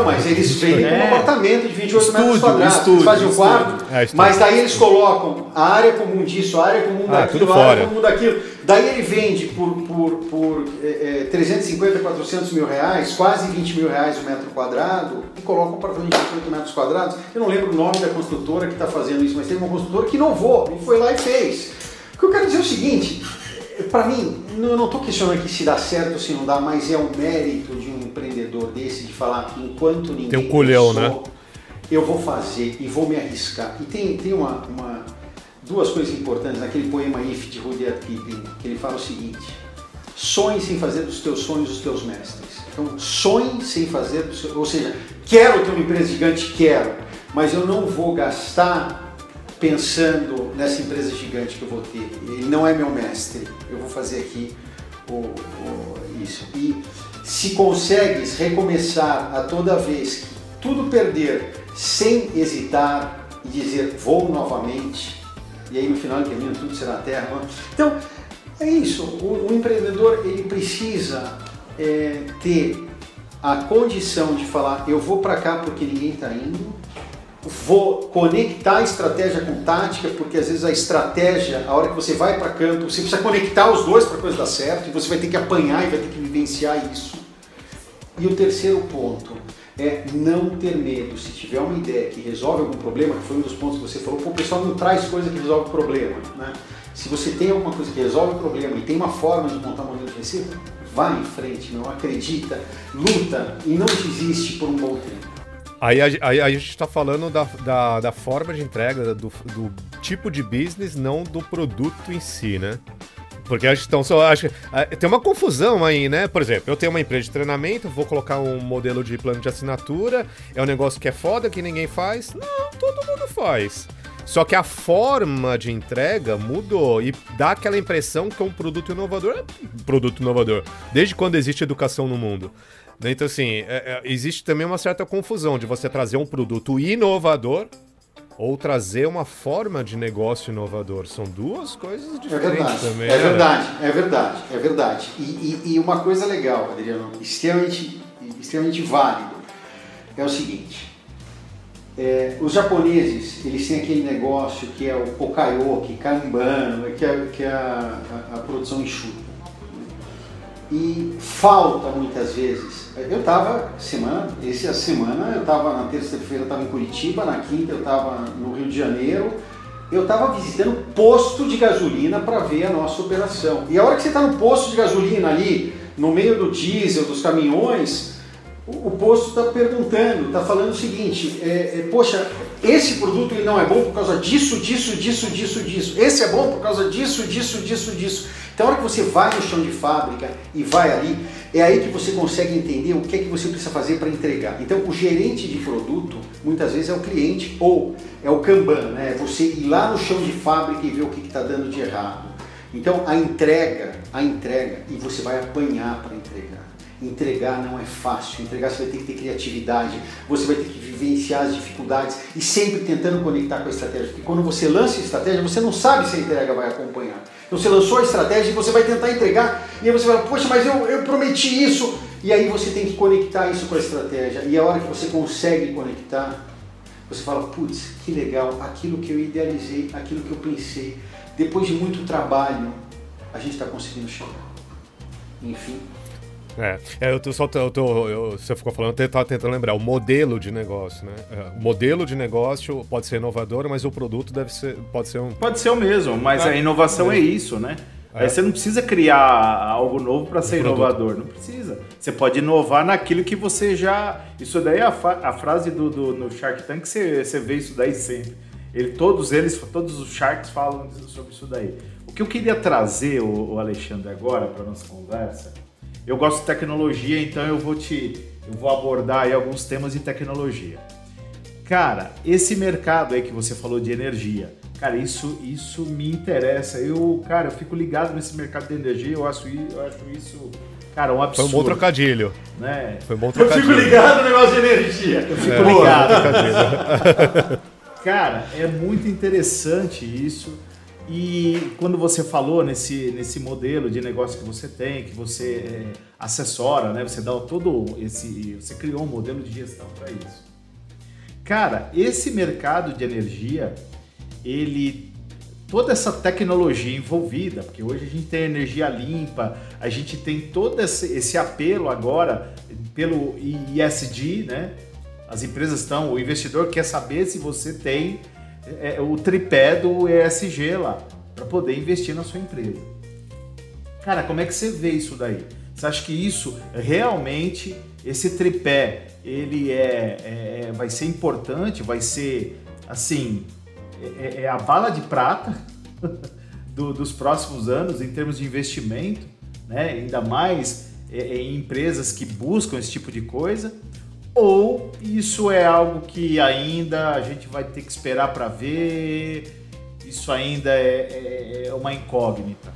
mas eles vendem como apartamento de 28 metros quadrados. Eles fazem o quarto, mas daí eles colocam a área comum disso, a área comum daquilo, a área comum daquilo. Daí ele vende por 350, 400 mil reais, quase 20 mil reais o metro quadrado, e coloca um apartamento de 28 metros quadrados. Eu não lembro o nome da construtora que está fazendo isso, mas tem uma construtora que inovou e foi lá e fez. O que eu quero dizer é o seguinte, para mim, eu não estou questionando aqui se dá certo ou se não dá, mas é o mérito de um empreendedor desse de falar, enquanto ninguém tem um culhão, pensou, né? Eu vou fazer e vou me arriscar. E tem duas coisas importantes naquele poema If de Rudyard Kipling, que ele fala o seguinte: sonhe sem fazer dos teus sonhos os teus mestres. Então, sonhe sem fazer dos seus... Ou seja, quero ter uma empresa gigante, quero, mas eu não vou gastar pensando nessa empresa gigante que eu vou ter. Ele não é meu mestre. Eu vou fazer aqui isso. E se consegues recomeçar a toda vez que tudo perder, sem hesitar e dizer vou novamente, e aí no final do caminho tudo será terra. Então, é isso. O empreendedor, ele precisa ter a condição de falar, eu vou para cá porque ninguém está indo, vou conectar a estratégia com tática, porque às vezes a estratégia, a hora que você vai para campo, você precisa conectar os dois para a coisa dar certo, e você vai ter que apanhar e vai ter que vivenciar isso. E o terceiro ponto é não ter medo. Se tiver uma ideia que resolve algum problema, que foi um dos pontos que você falou, o pessoal não traz coisa que resolve o problema, né? Se você tem alguma coisa que resolve o problema e tem uma forma de montar um modelo de receita, vai em frente, não acredita, luta e não desiste por um bom tempo. Aí a gente está falando da forma de entrega, do tipo de business, não do produto em si, né? Porque acho que tem uma confusão aí, né? Por exemplo, eu tenho uma empresa de treinamento, vou colocar um modelo de plano de assinatura, é um negócio que é foda, que ninguém faz. Não, todo mundo faz. Só que a forma de entrega mudou e dá aquela impressão que é um produto inovador. Produto inovador, desde quando existe educação no mundo. Então, assim, existe também uma certa confusão de você trazer um produto inovador ou trazer uma forma de negócio inovador. São duas coisas diferentes também. É verdade. E uma coisa legal, Adriano, extremamente válido, é o seguinte. Os japoneses, eles têm aquele negócio que é o Pokayoke, Kanban, que é a produção enxuta. E falta muitas vezes. Eu estava essa semana eu estava na terça-feira, eu estava em Curitiba, na quinta eu estava no Rio de Janeiro, eu estava visitando posto de gasolina para ver a nossa operação. E a hora que você está no posto de gasolina ali, no meio do diesel, dos caminhões, o posto está perguntando, está falando o seguinte, poxa, esse produto ele não é bom por causa disso. Esse é bom por causa disso. Então, a hora que você vai no chão de fábrica e vai ali, é aí que você consegue entender o que é que você precisa fazer para entregar. Então, o gerente de produto, muitas vezes, é o cliente ou é o Kanban, né? É você ir lá no chão de fábrica e ver o que está dando de errado. Então, a entrega, e você vai apanhar para entregar. entregar não é fácil, entregar você vai ter que ter criatividade, você vai ter que vivenciar as dificuldades e sempre tentando conectar com a estratégia, porque quando você lança a estratégia, você não sabe se a entrega vai acompanhar. Então você lançou a estratégia e você vai tentar entregar, e aí você vai, poxa, mas eu prometi isso, e aí você tem que conectar isso com a estratégia, e a hora que você consegue conectar, você fala, putz, que legal, aquilo que eu idealizei, aquilo que eu pensei, depois de muito trabalho, a gente está conseguindo chegar. Enfim. Você ficou falando, eu estava tentando lembrar, o modelo de negócio, né? O modelo de negócio pode ser inovador, mas o produto pode ser um... Pode ser o mesmo, mas a inovação é isso, né? Aí você não precisa criar algo novo para ser inovador, não precisa. Você pode inovar naquilo que você já... Isso daí é a frase no Shark Tank, você vê isso daí sempre. Todos os Sharks falam sobre isso daí. O que eu queria trazer, o Alexandre, agora para a nossa conversa, eu gosto de tecnologia, então eu vou abordar aí alguns temas de tecnologia. Cara, esse mercado aí que você falou de energia, cara, isso me interessa. Eu fico ligado nesse mercado de energia, eu acho isso, cara, um absurdo. Foi um bom trocadilho. Né? Foi um bom trocadilho. Eu fico ligado no negócio de energia. Eu fico ligado. Cara, é muito interessante isso. E quando você falou nesse modelo de negócio que você tem, que você assessora, né? Você dá você criou um modelo de gestão para isso. Cara, esse mercado de energia, toda essa tecnologia envolvida, porque hoje a gente tem energia limpa, a gente tem todo esse apelo agora pelo ESG, né? As empresas o investidor quer saber se você tem o tripé do ESG lá, para poder investir na sua empresa. Cara, como é que você vê isso daí? Você acha que isso realmente, esse tripé, ele vai ser importante, vai ser, assim, a bala de prata dos próximos anos em termos de investimento, né? Ainda mais em empresas que buscam esse tipo de coisa? Ou isso é algo que ainda a gente vai ter que esperar para ver, isso ainda é uma incógnita?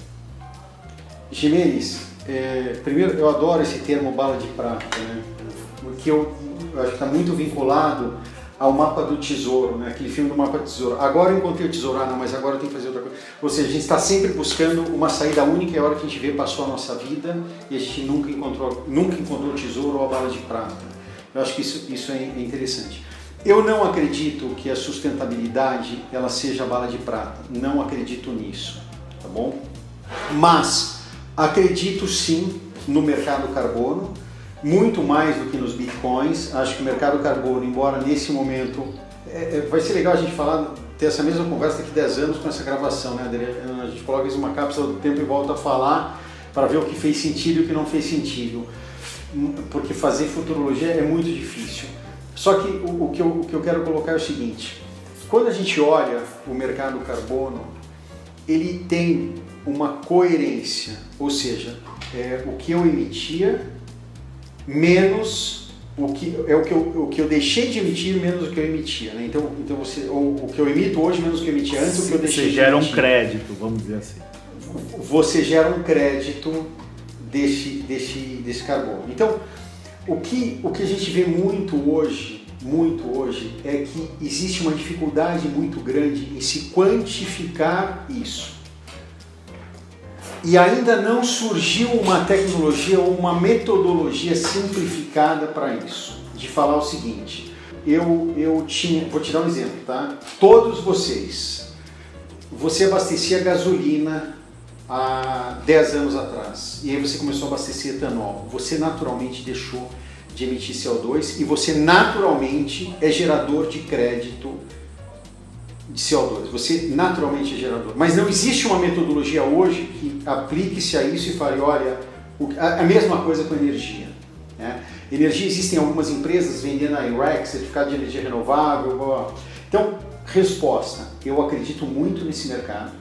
Jimenez, primeiro eu adoro esse termo bala de prata, né? Porque eu acho que está muito vinculado ao mapa do tesouro, né? Aquele filme do mapa do tesouro. Agora eu encontrei o tesouro, mas agora eu tenho que fazer outra coisa. Ou seja, a gente está sempre buscando uma saída única, e a hora que a gente vê passou a nossa vida e a gente nunca encontrou o tesouro ou a bala de prata. Eu acho que isso é interessante. Eu não acredito que a sustentabilidade ela seja a bala de prata. Não acredito nisso, tá bom? Mas acredito sim no mercado carbono, muito mais do que nos bitcoins. Acho que o mercado carbono, embora nesse momento... vai ser legal a gente ter essa mesma conversa daqui 10 anos com essa gravação, né, Adriano? A gente coloca isso numa cápsula do tempo e volta a falar para ver o que fez sentido e o que não fez sentido. Porque fazer futurologia é muito difícil. Só que o que eu quero colocar é o seguinte: quando a gente olha o mercado carbono, ele tem uma coerência, ou seja, o que eu emitia menos o que eu deixei de emitir menos o que eu emitia, né? Então o que eu emito hoje menos o que eu emitia antes, o que eu deixei de emitir. Você gera um crédito, vamos dizer assim. Você gera um crédito desse carbono. Então, o que a gente vê muito hoje é que existe uma dificuldade muito grande em se quantificar isso. E ainda não surgiu uma tecnologia ou uma metodologia simplificada para isso. De falar o seguinte, vou te dar um exemplo, tá? Todos você abastecia gasolina há 10 anos atrás, e aí você começou a abastecer etanol, você naturalmente deixou de emitir CO2 e você naturalmente é gerador de crédito de CO2, você naturalmente é gerador. Mas não existe uma metodologia hoje que aplique-se a isso e fale, olha, a mesma coisa com energia, né? Energia, existem algumas empresas vendendo a IREC, certificado de energia renovável. Então, resposta, eu acredito muito nesse mercado,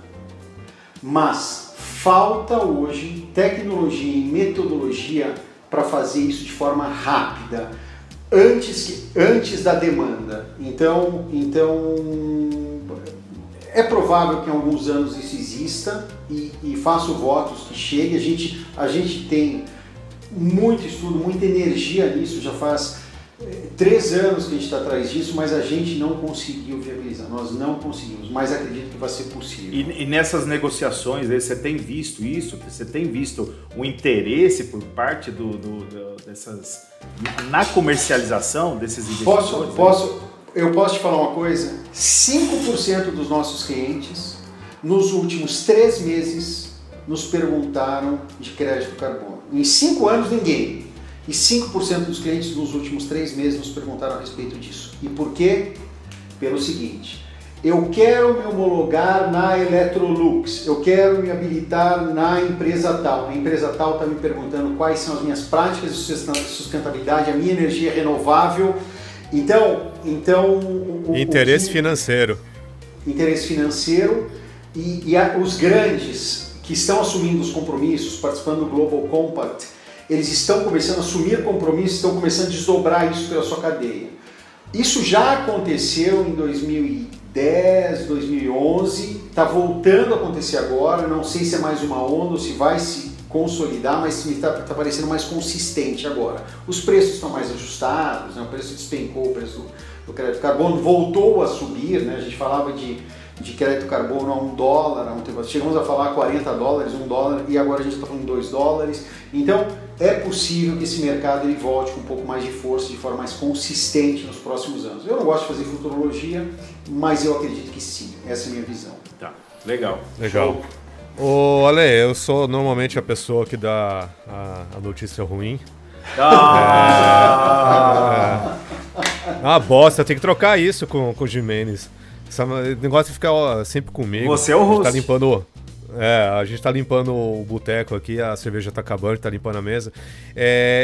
mas falta hoje tecnologia e metodologia para fazer isso de forma rápida, antes da demanda. Então é provável que em alguns anos isso exista e faço votos que chegue. A gente tem muito estudo, muita energia nisso, já faz 3 anos que a gente está atrás disso, mas a gente não conseguiu viabilizar, nós não conseguimos, mas acredito que vai ser possível. E nessas negociações, você tem visto isso? Você tem visto o interesse por parte dessas, na comercialização desses investidores? Eu posso te falar uma coisa? 5% dos nossos clientes, nos últimos 3 meses, nos perguntaram de crédito carbono. Em 5 anos, ninguém. E 5% dos clientes nos últimos 3 meses nos perguntaram a respeito disso. E por quê? Pelo seguinte: eu quero me homologar na Electrolux, eu quero me habilitar na empresa tal. A empresa tal está me perguntando quais são as minhas práticas de sustentabilidade, a minha energia renovável. Então interesse financeiro. Interesse financeiro e os grandes que estão assumindo os compromissos, participando do Global Compact, eles estão começando a assumir compromissos, estão começando a desdobrar isso pela sua cadeia. Isso já aconteceu em 2010, 2011, está voltando a acontecer agora, não sei se é mais uma onda ou se vai se consolidar, mas está parecendo mais consistente agora. Os preços estão mais ajustados, né? O preço despencou, o preço do crédito carbono voltou a subir, né? A gente falava de crédito carbono a $1 há um tempo. Chegamos a falar $40, $1, e agora a gente está falando $2. Então é possível que esse mercado ele volte com um pouco mais de força, de forma mais consistente nos próximos anos. Eu não gosto de fazer futurologia, mas eu acredito que sim. Essa é a minha visão. Tá, legal. Legal. Ô, Ale, eu sou normalmente a pessoa que dá a notícia ruim. Bosta, tem que trocar isso com o Jimenez. Esse negócio de ficar sempre comigo. Você é o host. A gente tá limpando o boteco aqui, a cerveja tá acabando, a gente tá limpando a mesa.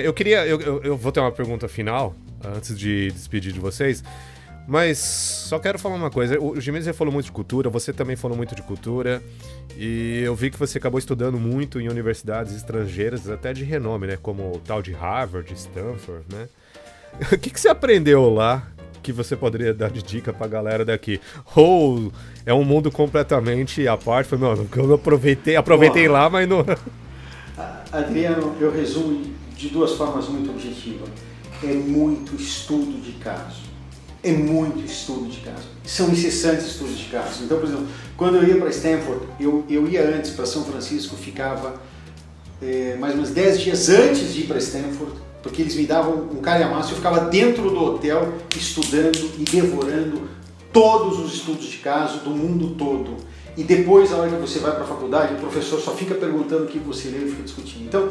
Eu vou ter uma pergunta final, antes de despedir de vocês, mas só quero falar uma coisa. O Jimenez já falou muito de cultura, você também falou muito de cultura, e eu vi que você acabou estudando muito em universidades estrangeiras, até de renome, né? Como o tal de Harvard, Stanford, né? O que você aprendeu lá que você poderia dar de dica pra galera daqui? Ou é um mundo completamente à parte? Não, eu aproveitei lá, mas não... Adriano, eu resumo de 2 formas muito objetivas. É muito estudo de caso. É muito estudo de caso. São incessantes estudos de caso. Então, por exemplo, quando eu ia para Stanford, eu ia antes para São Francisco, ficava mais ou menos 10 dias antes de ir para Stanford, porque eles me davam um calhamaço, eu ficava dentro do hotel estudando e devorando todos os estudos de caso do mundo todo. E depois, a hora que você vai para a faculdade, o professor só fica perguntando o que você leu e fica discutindo. Então,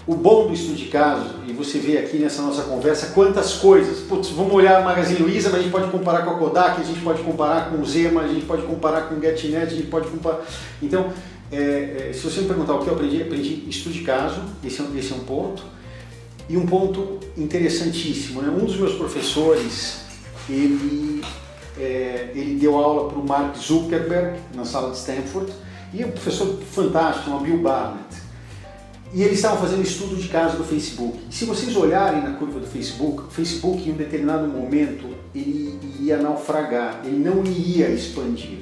o bom do estudo de caso, e você vê aqui nessa nossa conversa quantas coisas, vamos olhar a Magazine Luiza, mas a gente pode comparar com a Kodak, a gente pode comparar com o Zema, a gente pode comparar com o GetNet, a gente pode comparar... Então, se você me perguntar o que eu aprendi estudo de caso, esse é um ponto. E um ponto interessantíssimo, né? Um dos meus professores, ele deu aula para o Mark Zuckerberg na sala de Stanford, e é um professor fantástico, uma Bill Barnett. E eles estavam fazendo estudo de caso do Facebook. E se vocês olharem na curva do Facebook, o Facebook em um determinado momento ele ia naufragar, ele não iria expandir,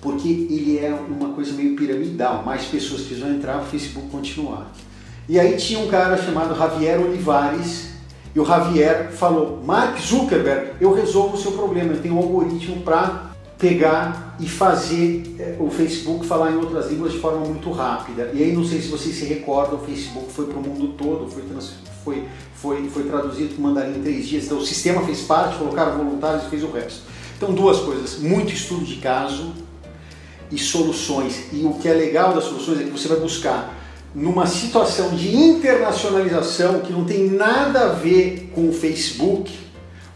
porque ele é uma coisa meio piramidal, mais pessoas precisam entrar, o Facebook continuar. E aí tinha um cara chamado Javier Olivares, e o Javier falou: Mark Zuckerberg, eu resolvo o seu problema, eu tenho um algoritmo para pegar e fazer o Facebook falar em outras línguas de forma muito rápida. E aí, não sei se vocês se recordam, o Facebook foi para o mundo todo, foi traduzido para o mandarim em 3 dias, então o sistema fez parte, colocaram voluntários e fez o resto. Então, 2 coisas, muito estudo de caso e soluções. E o que é legal das soluções é que você vai buscar numa situação de internacionalização que não tem nada a ver com o Facebook,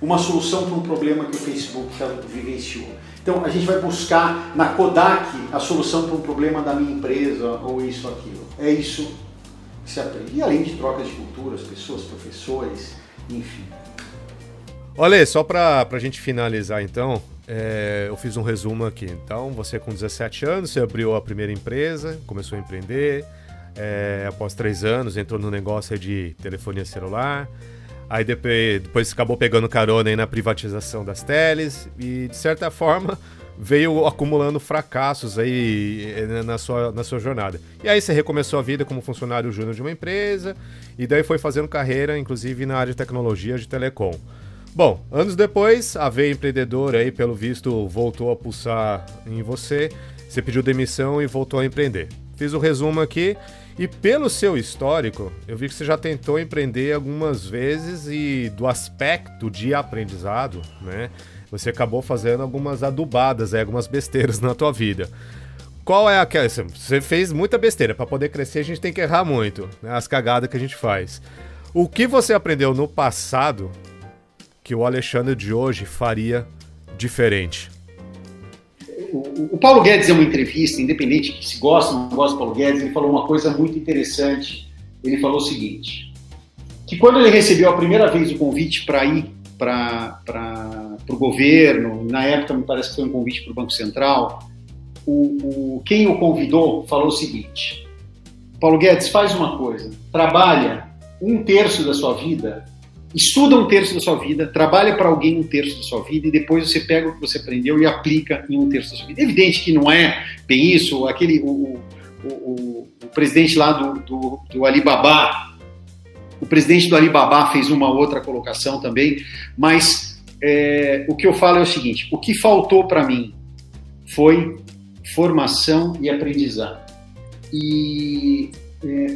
uma solução para um problema que o Facebook vivenciou. Então a gente vai buscar na Kodak a solução para um problema da minha empresa, ou isso ou aquilo. É isso que se aprende. E além de trocas de culturas, pessoas, professores, enfim. Olha, só para a gente finalizar então, eu fiz um resumo aqui. Então, você com 17 anos, você abriu a primeira empresa, começou a empreender. Após 3 anos entrou no negócio de telefonia celular, aí depois acabou pegando carona aí na privatização das teles e de certa forma veio acumulando fracassos aí na sua jornada. E aí você recomeçou a vida como funcionário júnior de uma empresa, e daí foi fazendo carreira, inclusive na área de tecnologia de telecom. Bom, anos depois, a veia empreendedora aí, pelo visto, voltou a pulsar em você, você pediu demissão e voltou a empreender. Fiz o resumo aqui, e pelo seu histórico, eu vi que você já tentou empreender algumas vezes, e do aspecto de aprendizado, né, você acabou fazendo algumas adubadas, algumas besteiras na tua vida. Qual é aquela... Você fez muita besteira. Para poder crescer, a gente tem que errar muito, né? As cagadas que a gente faz. O que você aprendeu no passado que o Alexandre de hoje faria diferente? O Paulo Guedes, em uma entrevista, independente que se gosta ou não gosta do Paulo Guedes, ele falou uma coisa muito interessante. Ele falou o seguinte, que quando ele recebeu a primeira vez o convite para ir para o governo, na época me parece que foi um convite para o Banco Central, quem o convidou falou o seguinte, Paulo Guedes, faz uma coisa, trabalha 1/3 da sua vida, estuda 1/3 da sua vida, trabalha para alguém 1/3 da sua vida e depois você pega o que você aprendeu e aplica em 1/3 da sua vida. É evidente que não é bem isso, o presidente lá do Alibaba, o presidente do Alibaba fez uma outra colocação também, mas o que eu falo é o seguinte, o que faltou para mim foi formação e aprendizado. E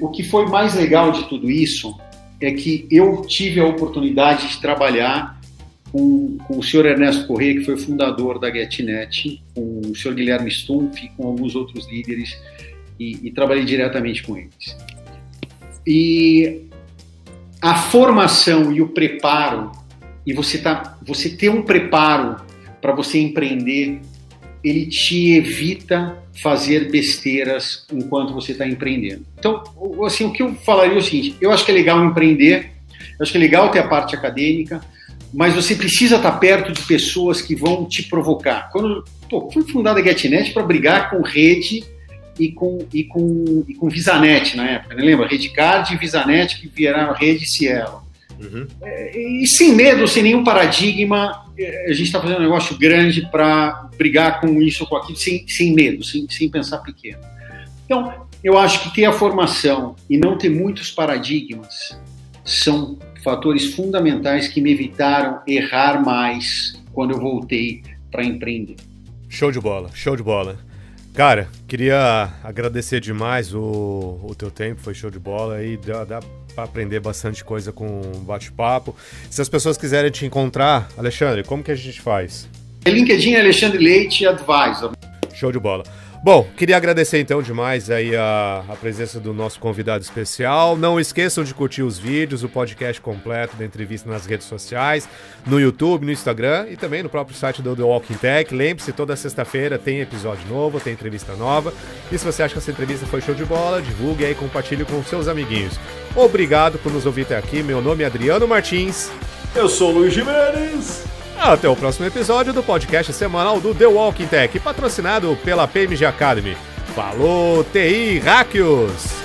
o que foi mais legal de tudo isso é que eu tive a oportunidade de trabalhar com o senhor Ernesto Corrêa, que foi o fundador da GetNet, com o senhor Guilherme Stumpf, com alguns outros líderes, e trabalhei diretamente com eles. E a formação e o preparo, e você ter um preparo para você empreender, ele te evita fazer besteiras enquanto você está empreendendo. Então, assim, o que eu falaria é o seguinte, eu acho que é legal empreender, eu acho que é legal ter a parte acadêmica, mas você precisa estar perto de pessoas que vão te provocar. Foi fundada a GetNet para brigar com Rede e com Visanet na época, né? Lembra? Redcard e Visanet que viraram Rede e Cielo. Uhum. E sem medo, sem nenhum paradigma, a gente está fazendo um negócio grande para brigar com isso ou com aquilo, sem medo, sem pensar pequeno. Então, eu acho que ter a formação e não ter muitos paradigmas são fatores fundamentais que me evitaram errar mais quando eu voltei para empreender. Show de bola, show de bola. Cara, queria agradecer demais o teu tempo, foi show de bola aí, dá para aprender bastante coisa com o bate-papo. Se as pessoas quiserem te encontrar, Alexandre, como que a gente faz? LinkedIn Alexandre Leite Advisor. Show de bola. Bom, queria agradecer então demais aí a presença do nosso convidado especial. Não esqueçam de curtir os vídeos, o podcast completo da entrevista nas redes sociais, no YouTube, no Instagram e também no próprio site do The Walking Tech. Lembre-se, toda sexta-feira tem episódio novo, tem entrevista nova. E se você acha que essa entrevista foi show de bola, divulgue aí e compartilhe com seus amiguinhos. Obrigado por nos ouvir até aqui. Meu nome é Adriano Martins. Eu sou o Luiz Gimenez. Até o próximo episódio do podcast semanal do The Walking Tech, patrocinado pela PMG Academy. Falou, TI Hackers!